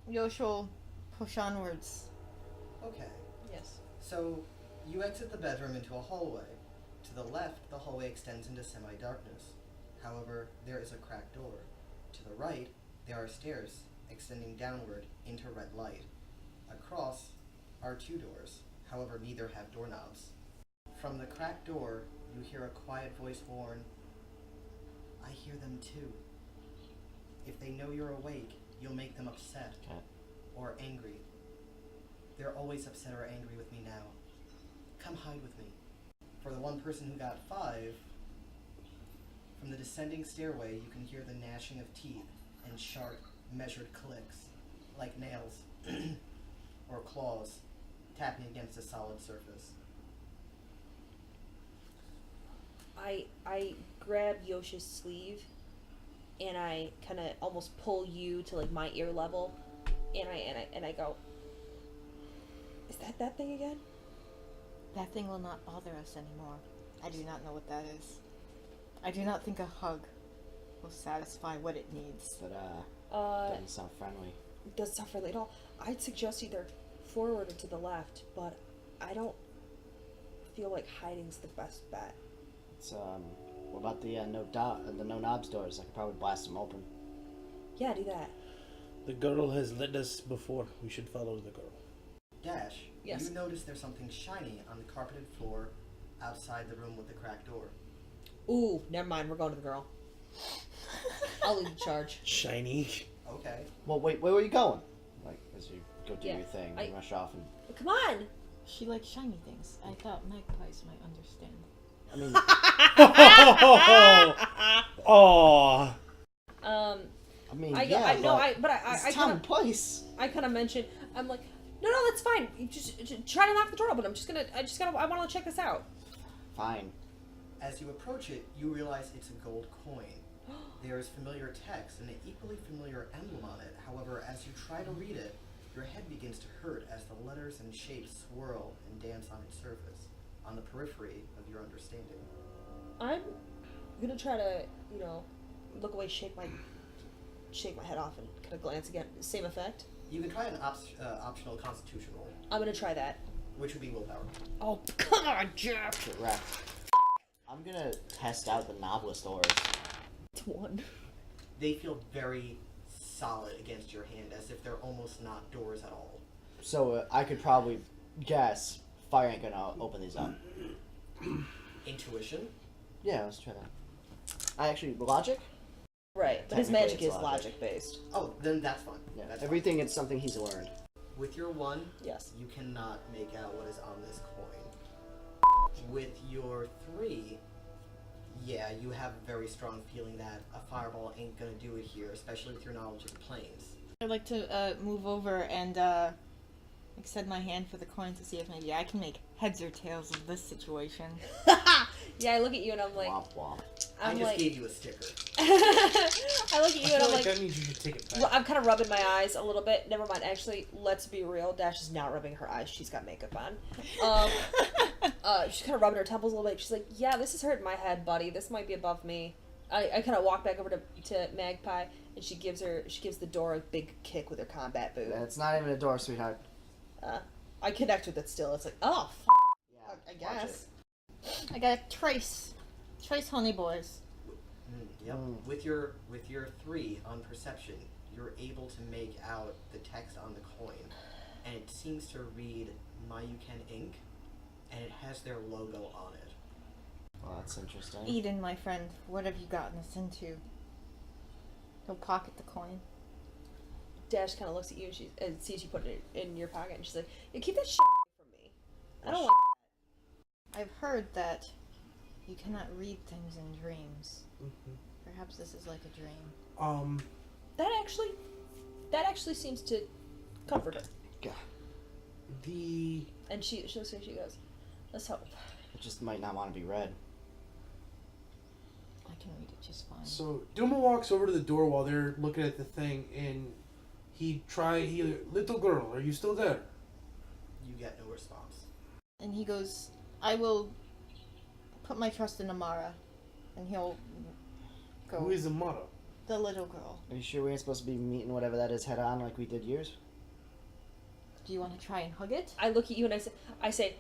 Yosh will push onwards. Okay. Yes. So, you exit the bedroom into a hallway. To the left, the hallway extends into semi-darkness. However, there is a cracked door. To the right, there are stairs extending downward into red light. Across are 2 doors. However, neither have doorknobs. From the cracked door, you hear a quiet voice warn, "I hear them too. If they know you're awake, you'll make them upset. Okay. Or angry. They're always upset or angry with me now. Come hide with me." For the one person who got 5, from the descending stairway you can hear the gnashing of teeth and sharp, measured clicks, like nails or claws tapping against a solid surface. I grab Yosh's sleeve and I kind of almost pull you to like my ear level, and I go, "Is that thing again?" That thing will not bother us anymore. I do not know what that is. I do not think a hug will satisfy what it needs. But, doesn't sound friendly. Doesn't sound friendly at all. I'd suggest either forward or to the left, but I don't feel like hiding's the best bet. It's, what about the no knobs doors? I could probably blast them open. Yeah, do that. The girl has led us before. We should follow the girl. Dash, Yes. you notice there's something shiny on the carpeted floor outside the room with the cracked door. Ooh, never mind. We're going to the girl. I'll lead the charge. Shiny. Okay. Well, wait, where are you going? Like, as you go do Yeah, your thing, you rush off and... Come on. She likes shiny things. I thought magpies might understand. I mean... Oh. I mean, I it's time and place. I kind of mentioned. I'm like, no, that's fine. You just try to knock the door open. I want to check this out. Fine. As you approach it, you realize it's a gold coin. There is familiar text and an equally familiar emblem on it. However, as you try to read it, your head begins to hurt as the letters and shapes swirl and dance on its surface, on the periphery of your understanding. I'm gonna try to, look away, shake my head off, and kind of glance again. Same effect. You can try an optional Constitution roll, I'm gonna try that. which would be willpower. Oh, come on, Jack. Get wrecked. I'm gonna test out the knobless doors. It's 1. They feel very solid against your hand, as if they're almost not doors at all. So I could probably guess fire ain't gonna open these up. Intuition? Yeah, let's try that. I actually logic. Right, but his Technically, magic it's is logic. logic based. Oh, then that's fine. Yeah, That's everything is something he's learned. fine. With your 1, Yes. you cannot make out what is on this coin. With your 3, yeah, you have a very strong feeling that a fireball ain't gonna do it here, especially with your knowledge of the planes. I'd like to move over and extend my hand for the coin to see if maybe I can make heads or tails of this situation. Yeah, I look at you and I'm like, Womp womp. I just gave you a sticker. I look at you and I'm like, that means you should take it back. I'm kind of rubbing my eyes a little bit. Never mind. Actually, let's be real. Dash is not rubbing her eyes. She's got makeup on. She's kind of rubbing her temples a little bit. She's like, "Yeah, this is hurting my head, buddy. This might be above me." I kind of walk back over to Magpie, and she gives the door a big kick with her combat boot. It's not even a door, sweetheart. I connect with it still. It's like, oh, Yeah, I guess. I got a trace honey boys. Yep. With your 3 on perception, you're able to make out the text on the coin, and it seems to read Mayuken Inc., and it has their logo on it. Well, that's interesting. Eden, my friend, what have you gotten us into? He'll pocket the coin. Dash kind of looks at you and sees you put it in your pocket, and she's like, "Yeah, keep that shit from me. I don't want." I've heard that you cannot read things in dreams. Mm-hmm. Perhaps this is like a dream. That actually seems to comfort her. Yeah. And she looks at me, she goes, "Let's hope." It just might not want to be read. I can read it just fine. So Duma walks over to the door while they're looking at the thing, and little girl, are you still there? You get no response. And he goes, I will put my trust in Amara. And he'll go. Who is Amara? The little girl. Are you sure we ain't supposed to be meeting whatever that is head on like we did yours? Do you want to try and hug it? I look at you and I say,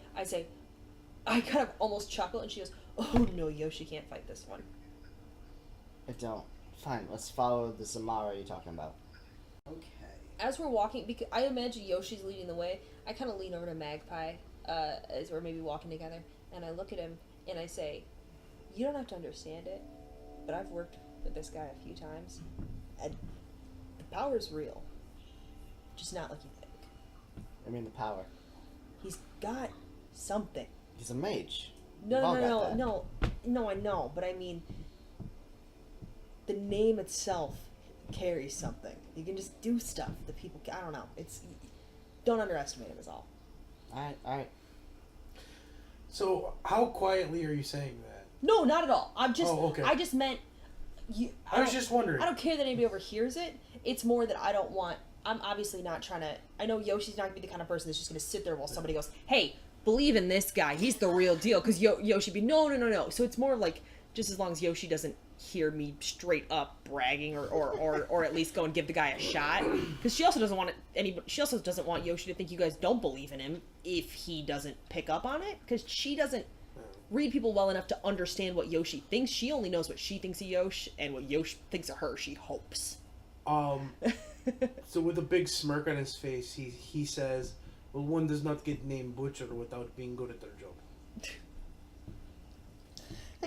I kind of almost chuckle, and she goes, "Oh no, Yoshi can't fight this one." I don't. Fine, let's follow the Zamara you're talking about. Okay. As we're walking, because I imagine Yoshi's leading the way, I kind of lean over to Magpie, as we're maybe walking together, and I look at him and I say, "You don't have to understand it, but I've worked with this guy a few times, and the power's real, just not like you think. I mean the power. He's got something." He's a mage. No, We've all no, got no, that. no, I know, but I mean, the name itself carries something. You can just do stuff that people, I don't know, don't underestimate him is all. Alright. So, how quietly are you saying that? No, not at all. Okay. I just meant, I was just wondering. I don't care that anybody overhears it. It's more that I'm obviously not trying to, I know Yoshi's not going to be the kind of person that's just going to sit there while somebody goes, "Hey, believe in this guy. He's the real deal." Because Yoshi be, no. So it's more like, just as long as Yoshi doesn't hear me straight up bragging or at least go and give the guy a shot. Because she also doesn't want she also doesn't want Yoshi to think you guys don't believe in him if he doesn't pick up on it. Because she doesn't read people well enough to understand what Yoshi thinks. She only knows what she thinks of Yoshi, and what Yoshi thinks of her, she hopes. So with a big smirk on his face, he says, "Well, one does not get named Butcher without being good at their job.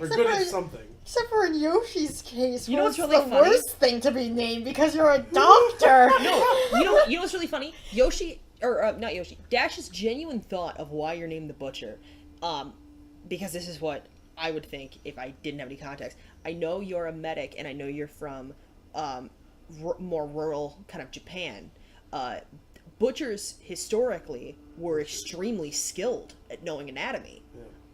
Or good at something." Except for in Yoshi's case, You know what's it's really the funny? worst thing to be named because you're a doctor. No, you know what's really funny? Not Yoshi. Dash's genuine thought of why you're named the Butcher, because this is what I would think if I didn't have any context. I know you're a medic, and I know you're from more rural kind of Japan. Butchers historically were extremely skilled at knowing anatomy.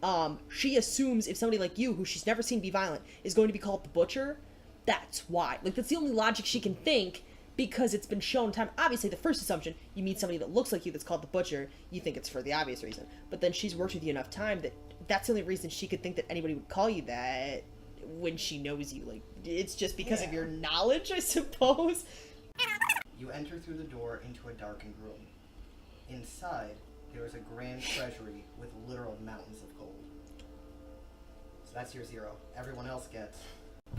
Yeah. She assumes if somebody like you, who she's never seen be violent, is going to be called the Butcher, that's why. Like, that's the only logic she can think, because it's been shown time. Obviously, the first assumption, you meet somebody that looks like you that's called the Butcher, you think it's for the obvious reason. But then she's worked with you enough time that that's the only reason she could think that anybody would call you that when she knows you. Like, it's just because of your knowledge, I suppose. You enter through the door into a darkened room. Inside, there is a grand treasury with literal mountains of gold. So that's your 0. Everyone else gets.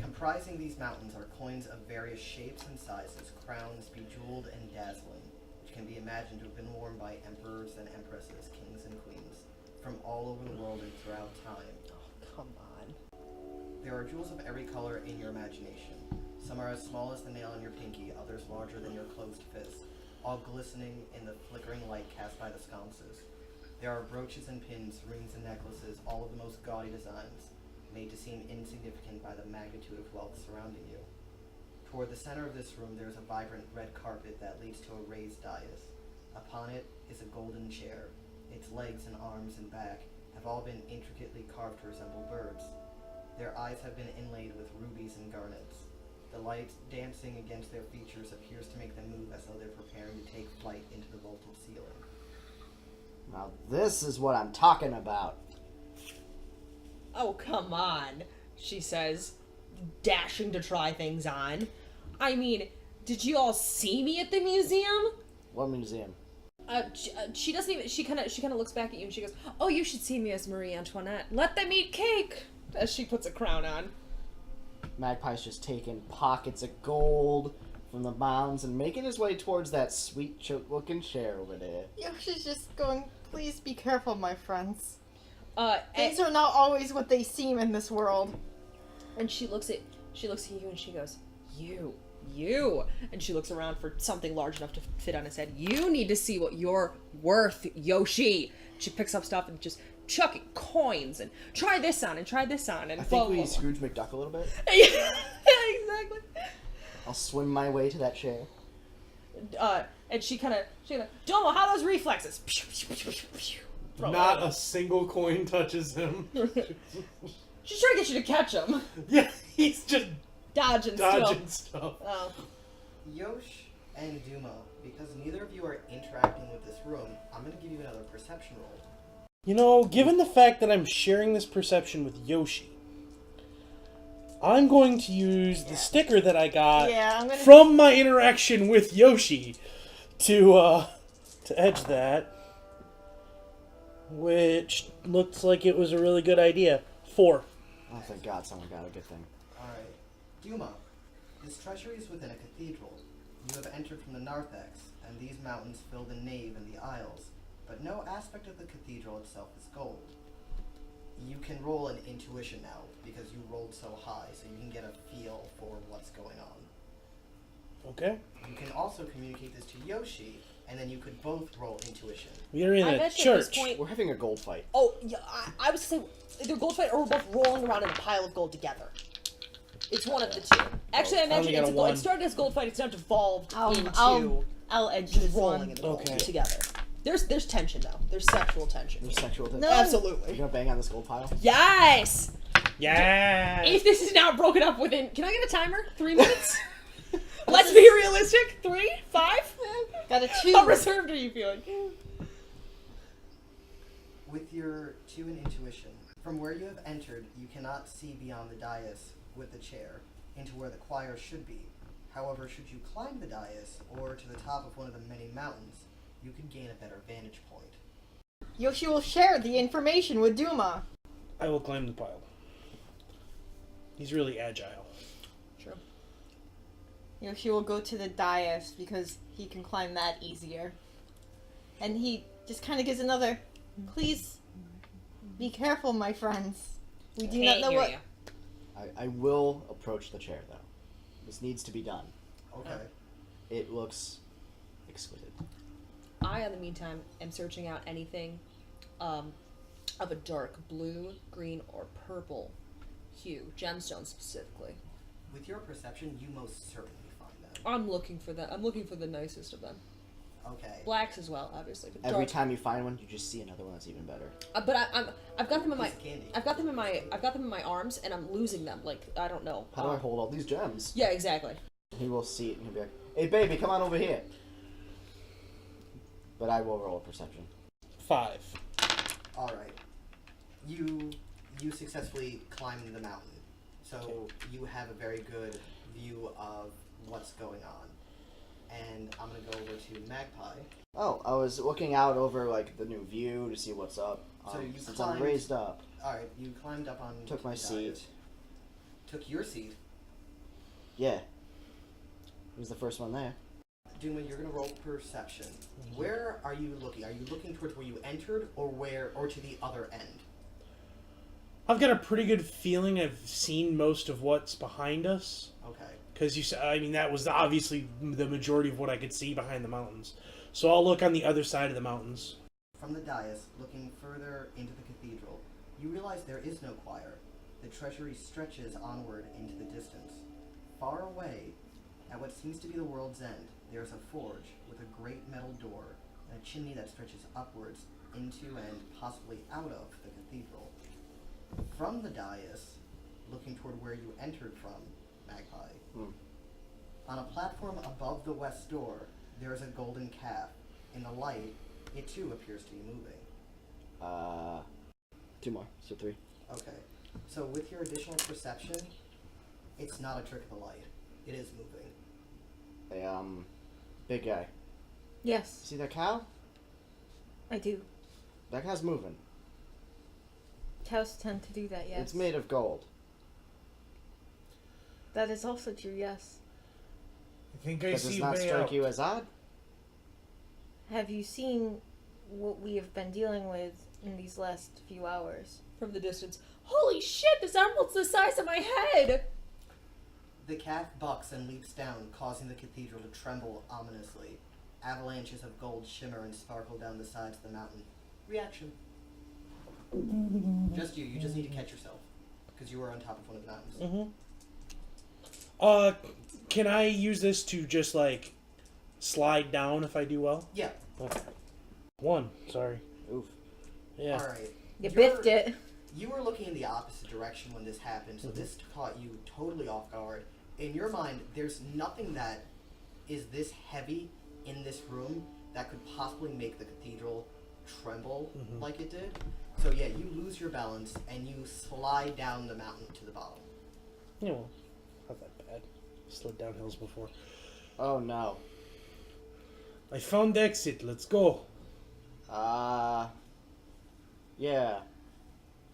Comprising these mountains are coins of various shapes and sizes, crowns bejeweled and dazzling, which can be imagined to have been worn by emperors and empresses, kings and queens, from all over the world and throughout time. Oh, come on. There are jewels of every color in your imagination. Some are as small as the nail on your pinky, others larger than your closed fist, all glistening in the flickering light cast by the sconces. There are brooches and pins, rings and necklaces, all of the most gaudy designs, made to seem insignificant by the magnitude of wealth surrounding you. Toward the center of this room there is a vibrant red carpet that leads to a raised dais. Upon it is a golden chair. Its legs and arms and back have all been intricately carved to resemble birds. Their eyes have been inlaid with rubies and garnets. The light dancing against their features appears to make them move as though they're preparing to take flight into the vaulted ceiling. Now this is what I'm talking about. "Oh, come on," she says, dashing to try things on. I mean, did you all see me at the museum? What museum? She doesn't even, she kind of looks back at you and she goes, "Oh, you should see me as Marie Antoinette. Let them eat cake," as she puts a crown on. Magpie's just taking pockets of gold from the mounds and making his way towards that sweet choke-looking chair over there. Yoshi's just going, "Please be careful, my friends. And Things are not always what they seem in this world." she looks at you and she goes, you, and she looks around for something large enough to fit on his head. "You need to see what you're worth, Yoshi." She picks up stuff and just chucking coins and try this on and try this on and I think we Scrooge McDuck a little bit. Yeah, exactly. I'll swim my way to that chair. And she kind of, "Domo, how are those reflexes?" Throw Not it. a single coin touches him. She's trying to get you to catch him. Yeah, he's just Dodging stuff. Oh. Yosh and Duma, because neither of you are interacting with this room, I'm going to give you another perception roll. You know, given the fact that I'm sharing this perception with Yoshi, I'm going to use the sticker that I got Yeah, I'm gonna. from my interaction with Yoshi to edge that, which looks like it was a really good idea. 4. Oh, thank God someone got a good thing. Alright. Duma, this treasury is within a cathedral. You have entered from the narthex, and these mountains fill the nave and the aisles, but no aspect of the cathedral itself is gold. You can roll an intuition now, because you rolled so high, so you can get a feel for what's going on. Okay. You can also communicate this to Yoshi, and then you could both roll intuition. We are in I a bet you at this church. point. We're having a gold fight. Oh, yeah, I was saying either gold fight or we're both rolling around in a pile of gold together. It's one of the two. Actually, I I only imagine got it's a gold. 1. It started as gold fight. It's now devolved into I'll edge just this rolling one. in the gold Okay. together. There's tension though. There's sexual tension. There's sexual tension. No. You Absolutely. gonna bang on this gold pile? Yes. Yeah. If this is not broken up within, can I get a timer? 3 minutes. Let's be realistic. 3, 5. Got a 2. How reserved are you feeling? With your 2 in intuition, from where you have entered, you cannot see beyond the dais with the chair into where the choir should be. However, should you climb the dais or to the top of one of the many mountains, you could gain a better vantage point. Yoshi will share the information with Duma. I will climb the pile. He's really agile. True. Yoshi will go to the dais because he can climb that easier. And he just kind of gives another, please be careful, my friends. We do not know what. I will approach the chair, though. This needs to be done. Okay. It looks exquisite. I, in the meantime, am searching out anything of a dark blue, green, or purple hue, gemstones specifically. With your perception, you most certainly find them. I'm looking for that. I'm looking for the nicest of them. Okay. Blacks as well, obviously. But Every dark. time you find one, you just see another one that's even better. But I've got them in my. Piece of candy. I've got them in my arms, and I'm losing them. Like I don't know. How do I hold all these gems? Yeah, exactly. He will see it and he'll be like, "Hey, baby, come on over here." But I will roll a perception. 5. Alright. You successfully climbed the mountain. So you have a very good view of what's going on. And I'm gonna go over to Magpie. Oh, I was looking out over like the new view to see what's up. So you since climbed- I'm raised up. Alright, you climbed up on Took my the seat. dais. Took your seat. Yeah. He was the first one there. Duma, you're gonna roll perception. Where are you looking? Are you looking towards where you entered or to the other end? I've got a pretty good feeling I've seen most of what's behind us. Okay. Because that was obviously the majority of what I could see behind the mountains. So I'll look on the other side of the mountains. From the dais, looking further into the cathedral, you realize there is no choir. The treasury stretches onward into the distance. Far away, at what seems to be the world's end, there is a forge with a great metal door and a chimney that stretches upwards into and possibly out of the cathedral. From the dais, looking toward where you entered from, Magpie, on a platform above the west door, there is a golden calf. In the light, it too appears to be moving. 2 more, so 3. Okay. So with your additional perception, it's not a trick of the light. It is moving. Big guy. Yes, See that cow? I do. That cow's moving. Cows tend to do that, yes. It's made of gold. That is also true, yes. I think I Does see this not way strike out. you as odd? Have you seen what we have been dealing with in these last few hours? From the distance. Holy shit! This emerald's the size of my head. The calf bucks and leaps down, causing the cathedral to tremble ominously. Avalanches of gold shimmer and sparkle down the sides of the mountain. Reaction. Just you. You just need to catch yourself. Because you were on top of one of the mountains. Can I use this to just, slide down if I do well? Yeah. Okay. 1, sorry. Oof. Yeah. Alright. You biffed it. You were looking in the opposite direction when this happened, so this caught you totally off guard. In your mind, there's nothing that is this heavy in this room that could possibly make the cathedral tremble like it did. So yeah, you lose your balance and you slide down the mountain to the bottom. Yeah, well, not that bad. Slid down hills before. Oh no. I found the exit. Let's go. Yeah.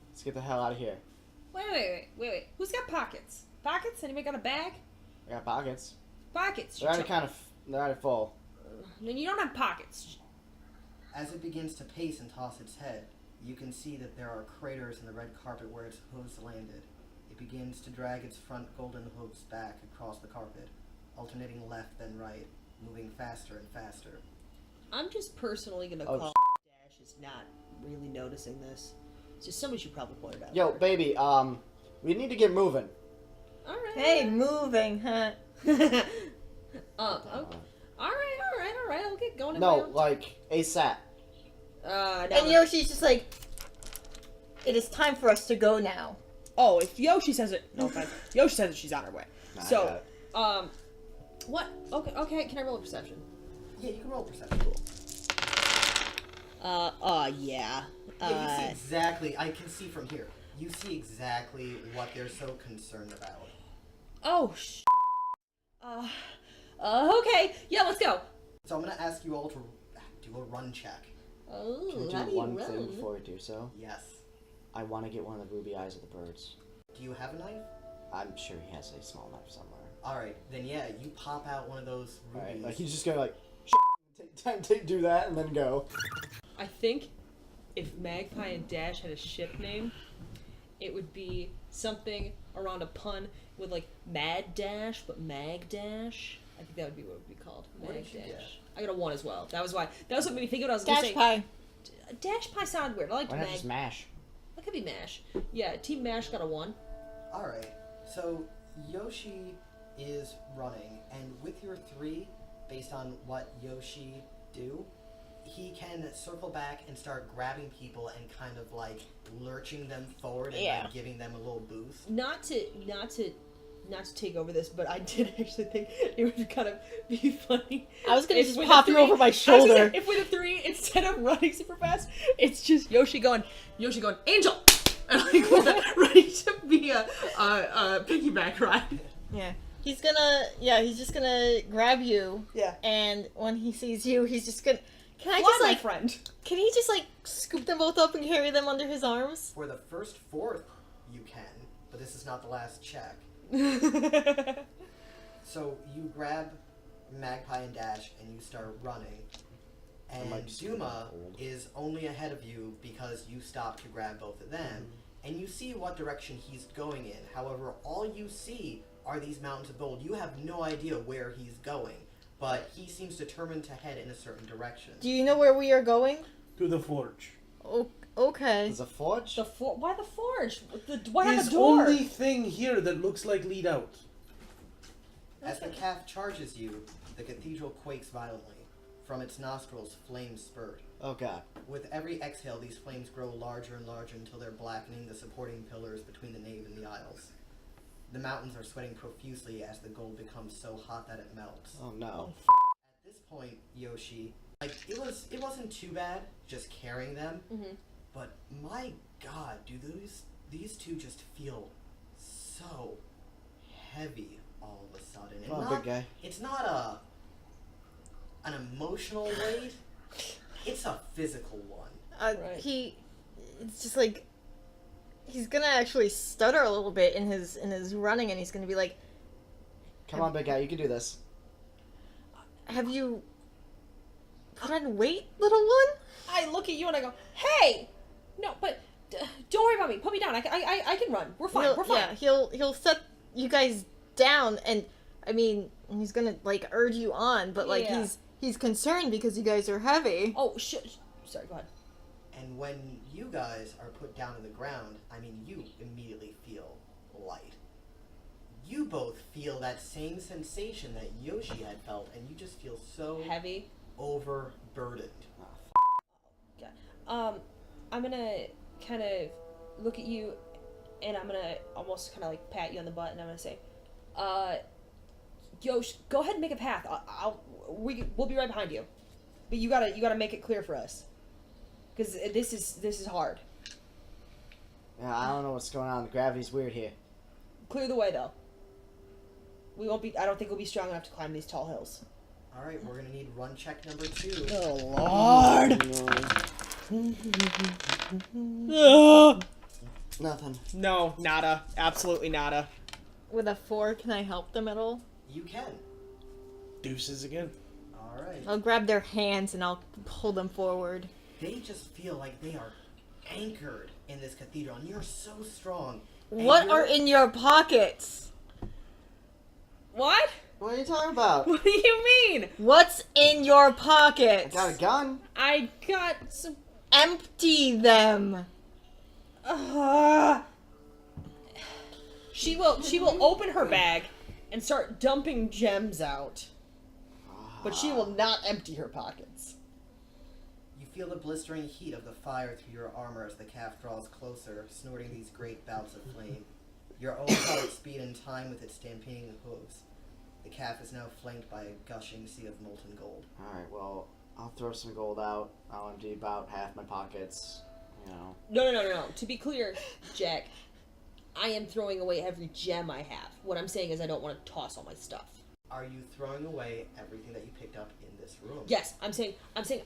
Let's get the hell out of here. Wait. Who's got pockets? Pockets? Anybody got a bag? I got pockets. Pockets. They're already full. Then you don't have pockets. As it begins to pace and toss its head, you can see that there are craters in the red carpet where its hooves landed. It begins to drag its front golden hooves back across the carpet, alternating left then right, moving faster and faster. I'm just personally gonna Oh, call Dash is not really noticing this. It's just somebody should probably point it out. Yo, baby, we need to get moving. Alright. Hey, moving, huh? Okay. Alright. I'll get going. No, like, ASAP. No. And Yoshi's just like, it is time for us to go now. Oh, if Yoshi says it, no offense. Yoshi says it, she's on her way. Nah, I So, got it. what? Okay. Can I roll a perception? Yeah, you can roll perception. Yeah. Yeah, you see exactly. I can see from here. You see exactly what they're so concerned about. Oh, okay. Yeah, let's go. So I'm gonna ask you all to do a run check. Oh, Can how I do do you one run? thing before I do so? Yes. I want to get one of the ruby eyes of the birds. Do you have a knife? I'm sure he has a small knife somewhere. Alright, then yeah, you pop out one of those rubies. Alright, like he's just gonna like, take time to do that and then go. I think if Magpie and Dash had a ship name, it would be something around a pun with like Mad Dash, but Mag Dash. I think that would be what it would be called. What Mag did you Dash. get? I got a 1 as well. That was what made me think of it. I was gonna Dash say pie. Dash Pie sounded weird. I like Why not Mag. just mash? That could be Mash. Yeah, Team Mash got a 1. Alright, so Yoshi is running, and with your 3, based on what Yoshi do, he can circle back and start grabbing people and kind of like lurching them forward and Yeah. like giving them a little boost. Not to take over this, but I did actually think it would kind of be funny. I was gonna if just with pop a you 3 over my I was gonna shoulder. say, if with a 3, instead of running super fast, it's just Yoshi going, Angel! And like, ready to be a piggyback ride. Yeah. He's just gonna grab you. Yeah. And when he sees you, he's just gonna. Can I Fly, just my like? friend. Can he just like scoop them both up and carry them under his arms? For the first 4th, you can, but this is not the last check. So you grab Magpie and Dash and you start running. And might just Duma hold. is only ahead of you because you stopped to grab both of them. And you see what direction he's going in. However, all you see are these mountains of gold. You have no idea where he's going. But he seems determined to head in a certain direction. Do you know where we are going? To the forge. Oh, okay. There's a forge? Why the forge? Why not His the door? only thing here that looks like lead out. As the calf charges you, the cathedral quakes violently. From its nostrils, flames spurt. Oh god. With every exhale, these flames grow larger and larger until they're blackening the supporting pillars between the nave and the aisles. The mountains are sweating profusely as the gold becomes so hot that it melts. Oh no. At this point, Yoshi, like it wasn't too bad just carrying them, but my God, do these two just feel so heavy all of a sudden? And Oh, not, big guy. It's not an emotional weight. It's a physical one. Right. It's just like he's gonna actually stutter a little bit in his running, and he's gonna be like, Come on, big guy, you can do this. "Have you put on weight, little one?" I look at you and I go, "Hey, no, but don't worry about me. Put me down. I can run. We're fine. We're fine." Yeah, he'll set you guys down, and I mean, he's gonna like urge you on, but like Yeah. he's concerned because you guys are heavy. Oh, sorry. Go ahead. And when you guys are put down on the ground, I mean, you immediately feel light. You both feel that same sensation that Yoshi had felt, and you just feel so Heavy. overburdened. Yeah. I'm gonna kind of look at you, and I'm gonna almost kind of like pat you on the butt, and I'm gonna say, Yosh, go ahead and make a path. We'll be right behind you, but you gotta make it clear for us, because this is hard. Yeah, I don't know what's going on. The gravity's weird here. Clear the way, though. We won't be. I don't think we'll be strong enough to climb these tall hills. All right, we're gonna need run check number 2. Oh Lord! Nothing. No, nada. Absolutely nada. With a 4, can I help them at all? You can. Deuces again. All right. I'll grab their hands and I'll pull them forward. They just feel like they are anchored in this cathedral, and you're so strong. And What you're- are in your pockets? What? What are you talking about? What do you mean? What's in your I pockets? got a gun. I got some. Empty them. She will open her bag and start dumping gems out, but she will not empty her pockets. You feel the blistering heat of the fire through your armor as the calf draws closer, snorting these great bouts of flame. Your own heart speed in time with its stampeding hooves. The calf is now flanked by a gushing sea of molten gold. Alright, well, I'll throw some gold out. I'll empty about half my pockets. You know. No. To be clear, Jack, I am throwing away every gem I have. What I'm saying is I don't want to toss all my stuff. Are you throwing away everything that you picked up in this room? Yes, I'm saying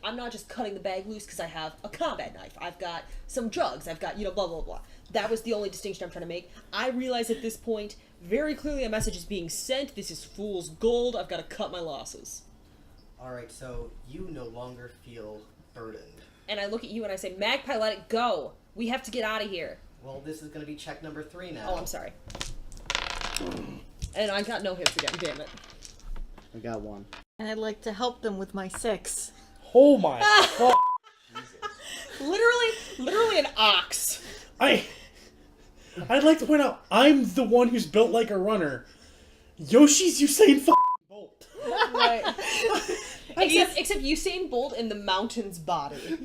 I'm not just cutting the bag loose because I have a combat knife. I've got some drugs. I've got, blah, blah, blah. That was the only distinction I'm trying to make. I realize at this point, very clearly a message is being sent. This is fool's gold. I've got to cut my losses. Alright, so you no longer feel burdened. And I look at you and I say, Magpie, let it go. We have to get out of here. Well, this is going to be check number 3 now. Oh, I'm sorry. And I got no hits again, damn it. I got one. And I'd like to help them with my 6. Oh my fuck. Literally an ox. I'd like to point out, I'm the one who's built like a runner. Yoshi's Usain Bolt. Right. except Usain Bolt in the mountain's body.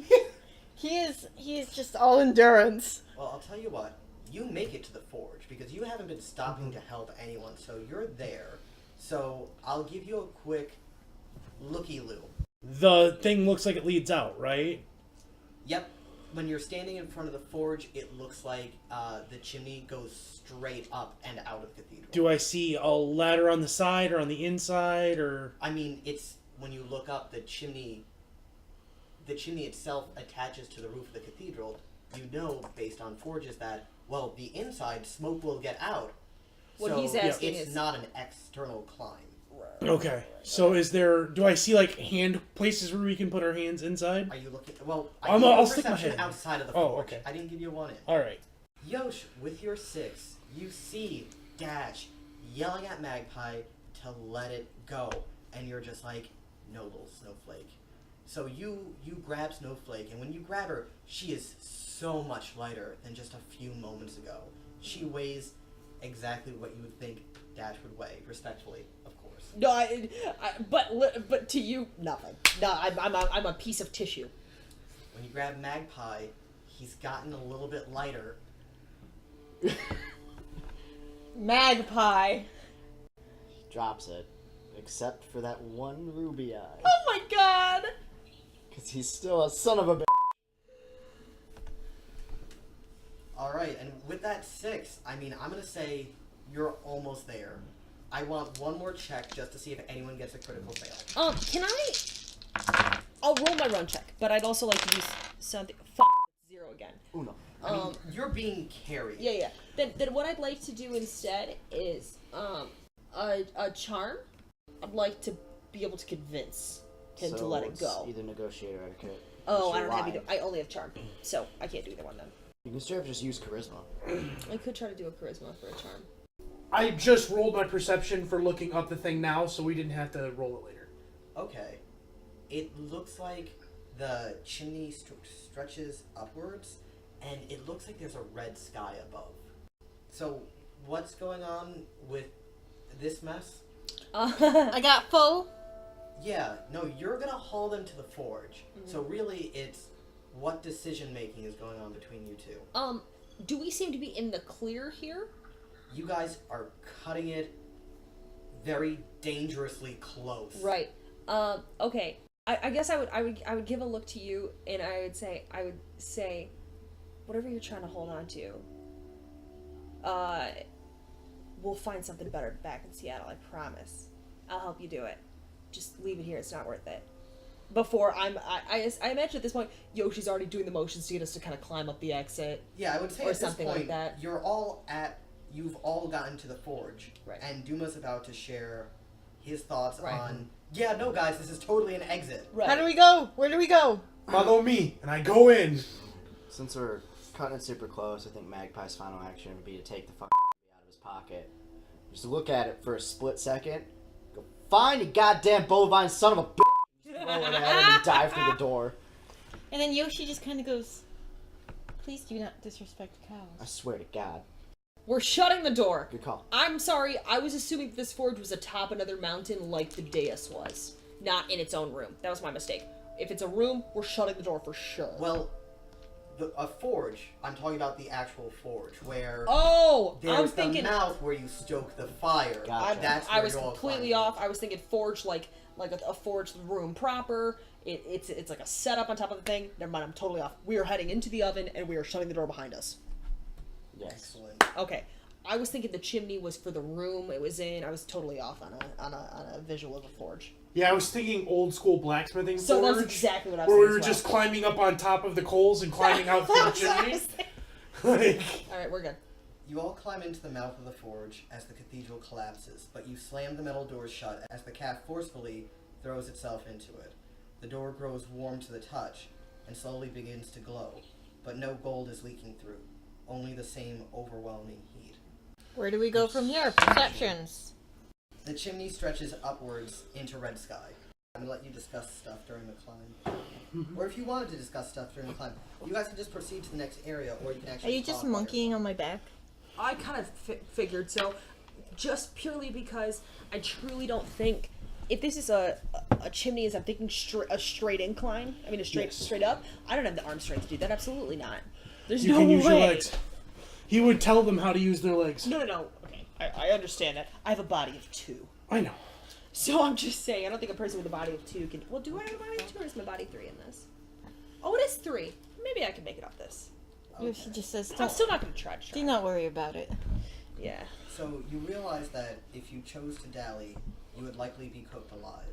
He is just all endurance. Well, I'll tell you what. You make it to the forge because you haven't been stopping to help anyone, so you're there. So I'll give you a quick looky-loo. The thing looks like it leads out, right? Yep. When you're standing in front of the forge, it looks like the chimney goes straight up and out of the cathedral. Do I see a ladder on the side or on the inside, or... I mean, it's when you look up, the chimney itself attaches to the roof of the cathedral. You know, based on forges, that, well, the inside, smoke will get out. What so he's asking it's is... not an external climb. Okay, so do I see, like, hand places where we can put our hands inside? Are you looking? Well, I'll gave you a stick my perception head in. outside of the Oh, forge. okay. I didn't give you one in. Alright. Yosh, with your 6, you see Dash yelling at Magpie to let it go, and you're just like, no, little snowflake. So you grab Snowflake, and when you grab her, she is so much lighter than just a few moments ago. She weighs exactly what you would think Dash would weigh, respectfully, of course. No, but to you, nothing. No, I'm a piece of tissue. When you grab Magpie, he's gotten a little bit lighter. Magpie. He drops it. Except for that one ruby eye. Oh my god! Because he's still a son of a bitch. Alright, and with that 6, I mean, I'm going to say you're almost there. I want one more check just to see if anyone gets a critical fail. Can I... I'll roll my run check, but I'd also like to use something... 0 again. Uno. I mean, you're being carried. Yeah. Then what I'd like to do instead is, a charm. I'd like to be able to convince him to let it it's go. Either negotiate or etiquette. Oh, I Just don't have lie. either. I only have charm, so I can't do either one then. You can straight up just use charisma. I could try to do a charisma for a charm. I just rolled my perception for looking up the thing now, so we didn't have to roll it later. Okay. It looks like the chimney stretches upwards, and it looks like there's a red sky above. So, what's going on with this mess? I got full. Yeah, no, you're gonna haul them to the forge. Mm-hmm. So really, it's what decision-making is going on between you two. Do we seem to be in the clear here? You guys are cutting it very dangerously close. Right. Okay. I guess I would give a look to you, and I would say, whatever you're trying to hold on to, We'll find something better back in Seattle, I promise. I'll help you do it. Just leave it here, it's not worth it. Before I imagine at this point, Yoshi's already doing the motions to get us to kind of climb up the exit. Yeah, I would say or at this something point, like that. you've all gotten to the forge, Right. and Duma's about to share his thoughts Right. on, yeah, no guys, this is totally an exit. Right. How do we go? Where do we go? Follow me, and I go in. Since we're cutting it super close, I think Magpie's final action would be to take the fucking out of his pocket. Just to look at it for a split second. Go, find you goddamn bovine son of a bitch! Throw it at him and dive through the door. And then Yoshi just kind of goes, please do not disrespect I cows. swear to God. We're shutting the door. Good call. I'm sorry, I was assuming this forge was atop another mountain like the dais was. Not in its own room. That was my mistake. If it's a room, we're shutting the door for sure. Well, a forge, I'm talking about the actual forge, where Oh! there's I'm thinking... the mouth where you stoke the fire. Gotcha. That's I where was you're all completely climbing. off. I was thinking forge like a forged room proper. It's like a setup on top of the thing. Never mind, I'm totally off. We are heading into the oven and we are shutting the door behind us. Yes. Excellent. Okay. I was thinking the chimney was for the room it was in. I was totally off on a visual of a forge. Yeah, I was thinking old school blacksmithing So forge. that's exactly what I was where we thinking were as just well. climbing up on top of the coals and climbing out through the chimney. Like, Alright, we're good. You all climb into the mouth of the forge as the cathedral collapses, but you slam the metal doors shut as the calf forcefully throws itself into it. The door grows warm to the touch and slowly begins to glow, but no gold is leaking through, only the same overwhelming heat. Where do we go from here? Perceptions. The chimney stretches upwards into red sky. I'm gonna let you discuss stuff during the climb. Or if you wanted to discuss stuff during the climb, you guys can just proceed to the next area, or you can Are actually you just talk while you're monkeying on my back? I kind of figured so, just purely because I truly don't think if this is a chimney, as I'm thinking a straight incline. I mean a straight up. I don't have the arm strength to do that. Absolutely not. There's you no can use your way. legs. He would tell them how to use their legs. No. Okay, I understand that. I have a body of 2. I know. So I'm just saying, I don't think a person with a body of 2 can. Well, do I have a body of 2 or is my body 3 in this? Oh, it is 3. Maybe I can make it up this. Yoshi just says, I'm don't, still not going to try. do not worry about it. Yeah. So you realize that if you chose to dally, you would likely be cooked alive.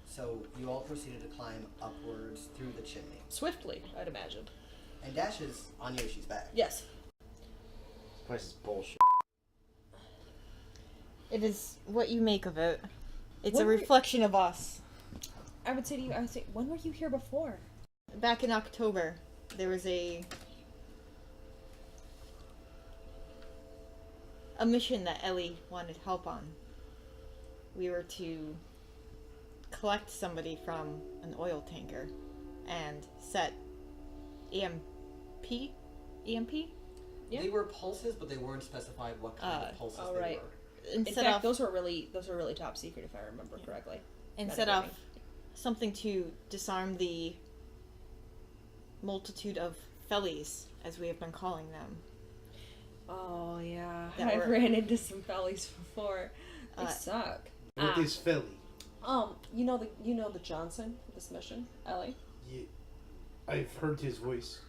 So you all proceeded to climb upwards through the chimney. Swiftly, I'd imagine. And Dash is on Yoshi's back. Yes. This place is bullshit. It is what you make of it. It's What a were- reflection of us. I would say to you, when were you here before? Back in October, there was a mission that Ellie wanted help on. We were to collect somebody from an oil tanker and set EMP? Yeah. They were pulses, but they weren't specified what kind of pulses oh, they right. were. In Set fact, off, those were really top secret, if I remember correctly. and set off something to disarm the multitude of fellies, as we have been calling them. Oh yeah, That I were- ran into some fellies before. They Uh, suck. What is Philly? You know the Johnson for this mission, Ellie. Yeah, I've heard his voice.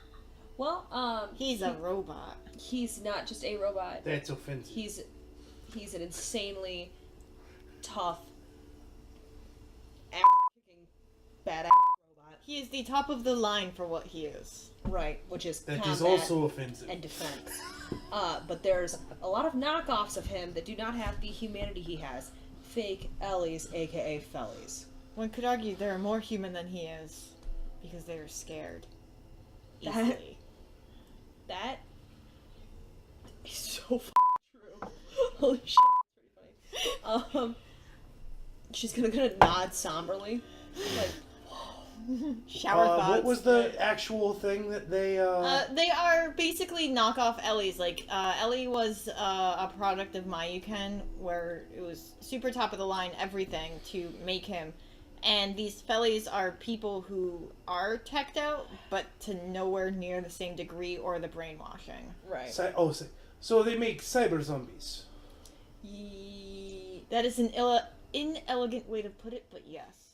Well, He's a robot. he's not just a robot. That's offensive. He's an insanely tough, ass-kicking, badass robot. He is the top of the line for what he is. Right, which is That combat is also offensive. and defense. But there's a lot of knockoffs of him that do not have the humanity he has. Fake Ellies, aka Fellies. One could argue they're more human than he is, because they are scared. That- Easily. That is so true. Holy shit, that's pretty funny. She's gonna nod somberly, like, Shower thoughts. What was the actual thing that they? They are basically knockoff Ellies. Like, Ellie was a product of Mayuken, where it was super top of the line everything to make him. And these fellies are people who are teched out, but to nowhere near the same degree or the brainwashing. right. So they make cyber zombies. That is an inelegant way to put it, but yes.